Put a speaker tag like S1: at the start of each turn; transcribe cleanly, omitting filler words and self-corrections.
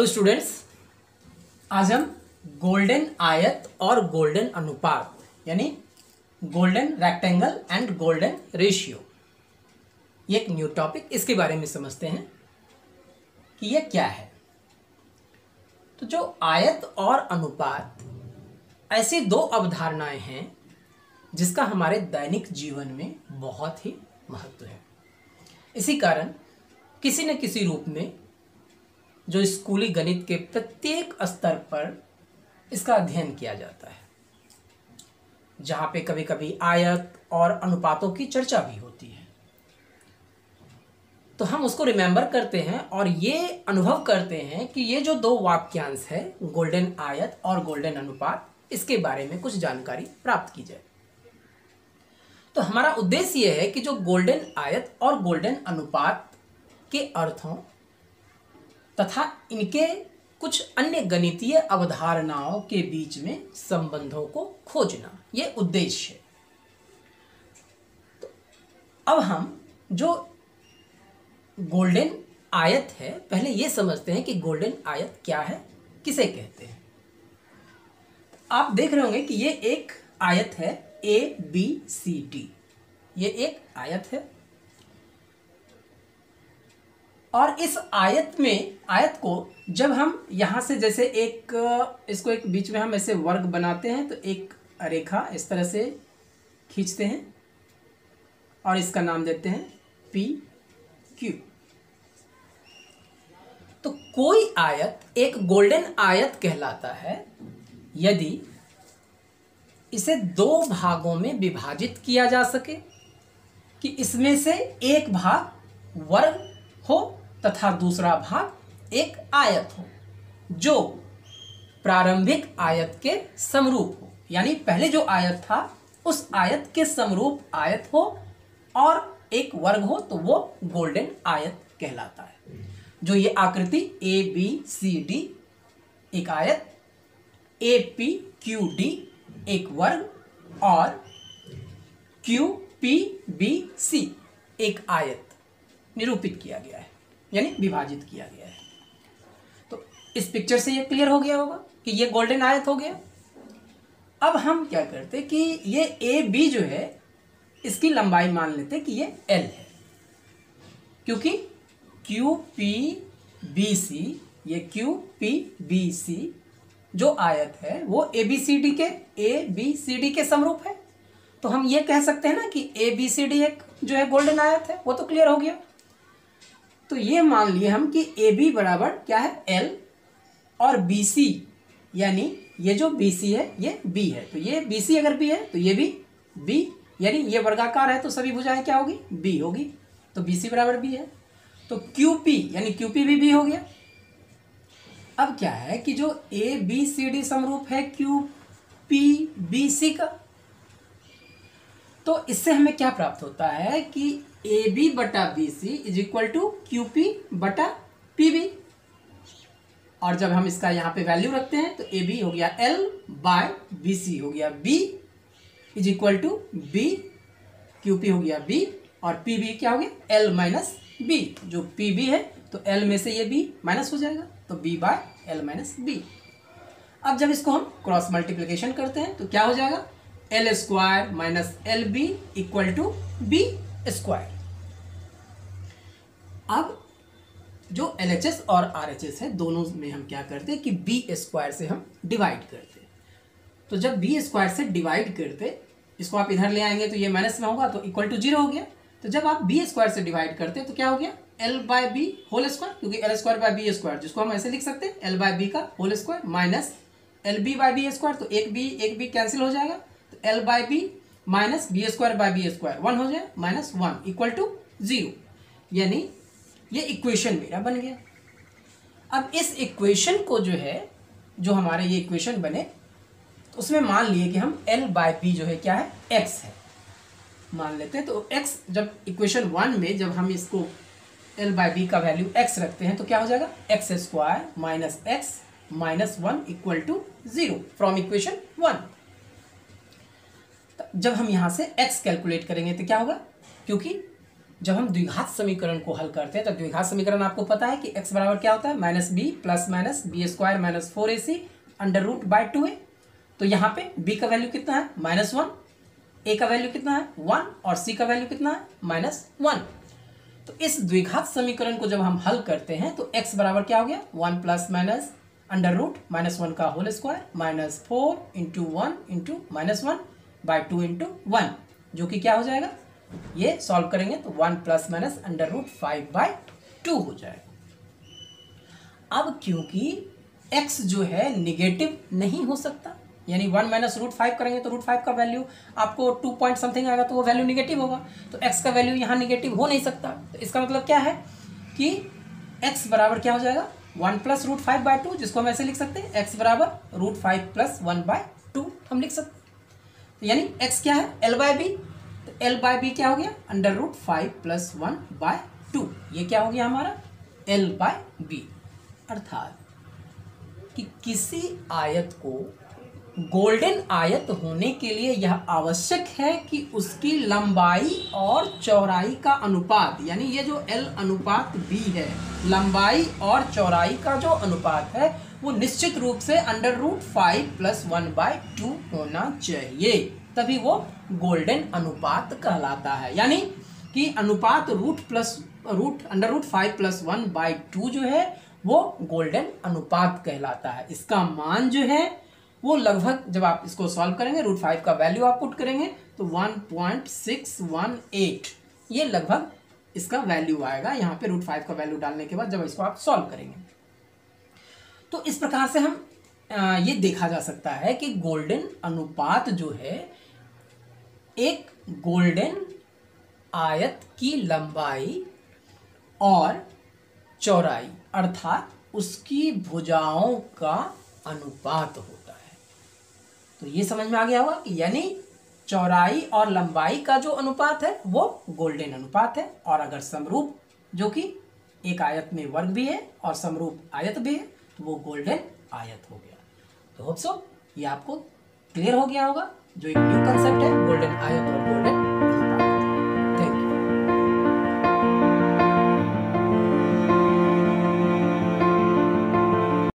S1: Students, आज हम golden आयत और गोल्डन अनुपात यानी golden rectangle and golden ratio, ये एक न्यू टॉपिक, इसके बारे में समझते हैं कि यह क्या है। तो जो आयत और अनुपात ऐसी दो अवधारणाएं हैं जिसका हमारे दैनिक जीवन में बहुत ही महत्व है। इसी कारण किसी न किसी रूप में जो स्कूली गणित के प्रत्येक स्तर पर इसका अध्ययन किया जाता है, जहाँ पे कभी कभी आयत और अनुपातों की चर्चा भी होती है, तो हम उसको रिमेंबर करते हैं और ये अनुभव करते हैं कि ये जो दो वाक्यांश है गोल्डन आयत और गोल्डन अनुपात, इसके बारे में कुछ जानकारी प्राप्त की जाए। तो हमारा उद्देश्य ये है कि जो गोल्डन आयत और गोल्डन अनुपात के अर्थों तथा इनके कुछ अन्य गणितीय अवधारणाओं के बीच में संबंधों को खोजना, ये उद्देश्य है। तो अब हम जो गोल्डन आयत है, पहले ये समझते हैं कि गोल्डन आयत क्या है, किसे कहते हैं। आप देख रहे होंगे कि ये एक आयत है ABCD, ये एक आयत है और इस आयत को जब हम यहाँ से जैसे इसको एक बीच में हम ऐसे वर्ग बनाते हैं, तो एक रेखा इस तरह से खींचते हैं और इसका नाम देते हैं PQ। तो कोई आयत एक गोल्डन आयत कहलाता है यदि इसे दो भागों में विभाजित किया जा सके, कि इसमें से एक भाग वर्ग हो तथा दूसरा भाग एक आयत हो जो प्रारंभिक आयत के समरूप हो, यानी पहले जो आयत था उस आयत के समरूप आयत हो और एक वर्ग हो, तो वो गोल्डन आयत कहलाता है। जो ये आकृति ABCD एक आयत, APQD एक वर्ग और QPBC एक आयत निरूपित किया गया है, यानी विभाजित किया गया है। तो इस पिक्चर से ये क्लियर हो गया होगा कि ये गोल्डन आयत हो गया। अब हम क्या करते कि ये AB जो है इसकी लंबाई मान लेते कि ये L है, क्योंकि QPBC जो आयत है वो ABCD के समरूप है। तो हम ये कह सकते हैं ना कि ABCD एक जो है गोल्डन आयत है, वो तो क्लियर हो गया। तो ये मान लिए हम कि AB बराबर क्या है L और BC, यानी ये जो BC है ये B है, तो ये BC अगर B है तो ये भी B, यानी ये वर्गाकार है तो सभी भुजाएं क्या होगी, B होगी, तो BC बराबर B है। तो QP यानी QP भी B हो गया। अब क्या है कि जो ABCD समरूप है QPBC का, तो इससे हमें क्या प्राप्त होता है कि AB बटा BC is equal to QP बटा PB, और जब हम इसका यहाँ पे वैल्यू रखते हैं तो AB हो गया L बाय BC हो गया B is equal to B, QP हो गया B और PB क्या हो गया L माइनस B। जो PB है तो L में से ये B माइनस हो जाएगा, तो B by L minus B। अब जब इसको हम क्रॉस मल्टीप्लिकेशन करते हैं तो क्या हो जाएगा, L square minus LB equal to B square. अब जो LHS और RHS है दोनों में हम क्या करते हैं कि B स्क्वायर से हम डिवाइड करते हैं। तो जब B स्क्वायर से डिवाइड करते, इसको आप इधर ले आएंगे तो ये माइनस में होगा, तो इक्वल टू 0 हो गया। तो जब आप B स्क्वायर से डिवाइड करते हैं तो क्या हो गया, L by B whole square, क्योंकि L square by B square, जिसको हम ऐसे लिख सकते हैं L बाय B का whole square minus LB by B square, तो एक B कैंसिल हो जाएगा, तो L by B minus B square by B square 1 हो जाए माइनस 1 इक्वल टू 0, यानी ये इक्वेशन मेरा बन गया। अब इस इक्वेशन को जो है, जो हमारे ये इक्वेशन बने, तो उसमें मान लिए कि हम L बाय B जो है क्या है, x है मान लेते हैं। तो x जब इक्वेशन 1 में जब हम इसको L बाय B का वैल्यू x रखते हैं तो क्या हो जाएगा, x square minus x minus 1 equal to 0 from equation 1। जब हम यहाँ से x कैलकुलेट करेंगे तो क्या होगा, क्योंकि जब हम द्विघात समीकरण को हल करते हैं तो द्विघात समीकरण आपको पता है कि x बराबर क्या होता है, minus B plus minus B square minus 4ac under root by 2a। तो यहाँ पे b का वैल्यू कितना है, -1, a का वैल्यू कितना है 1 और c का वैल्यू कितना है -1। तो इस द्विघात समीकरण को जब हम हल करते हैं तो x बराबर क्या हो गया, 1 प्लस माइनस अंडर रूट -1 का whole square -4 into 1 into -1 by 2 into 1, जो कि क्या हो जाएगा, ये सॉल्व करेंगे तो 1 प्लस माइनस अंडर रूट 5/2 हो जाएगा। अब क्योंकि x जो है निगेटिव नहीं हो सकता, यानी 1 माइनस रूट 5 करेंगे तो रूट 5 का वैल्यू आपको 2 पॉइंट समथिंग आएगा, तो वो वैल्यू निगेटिव होगा, तो x का वैल्यू यहाँ निगेटिव हो नहीं सकता। तो इसका मतलब क्या है कि x बराबर क्या हो जाएगा, 1 प्लस रूट 5/2, जिसको हम ऐसे लिख सकते हैं x बराबर रूट 5 प्लस 1/2 हम लिख सकते हैं। तो यानी x क्या है, l/b, तो l/b क्या हो गया, अंडर रूट 5 प्लस 1/2, ये क्या हो गया हमारा l/b। अर्थात कि किसी आयत को गोल्डन आयत होने के लिए यह आवश्यक है कि उसकी लंबाई और चौड़ाई का अनुपात, यानी ये जो l अनुपात b है, लंबाई और चौड़ाई का जो अनुपात है वो निश्चित रूप से अंडर रूट 5 प्लस 1/2 होना चाहिए, तभी वो गोल्डन अनुपात कहलाता है। यानी कि अनुपात अंडर रूट 5 प्लस 1/2 जो है वो गोल्डन अनुपात कहलाता है। इसका मान जो है वो लगभग, जब आप इसको सॉल्व करेंगे, रूट 5 का वैल्यू आप पुट करेंगे तो 1.618, ये लगभग इसका वैल्यू आएगा यहाँ पे रूट 5 का वैल्यू डालने के बाद जब इसको आप सॉल्व करेंगे। तो इस प्रकार से हम ये देखा जा सकता है कि गोल्डन अनुपात जो है एक गोल्डन आयत की लंबाई और चौड़ाई अर्थात उसकी भुजाओं का अनुपात होता है। तो ये समझ में आ गया होगा कि यानी चौड़ाई और लंबाई का जो अनुपात है वो गोल्डन अनुपात है, और अगर समरूप जो कि एक आयत में वर्ग भी है और समरूप आयत भी है तो वो गोल्डन आयत हो गया। तो होप सो ये आपको क्लियर हो गया होगा, जो एक न्यू कंसेप्ट है गोल्डन आयत और गोल्डन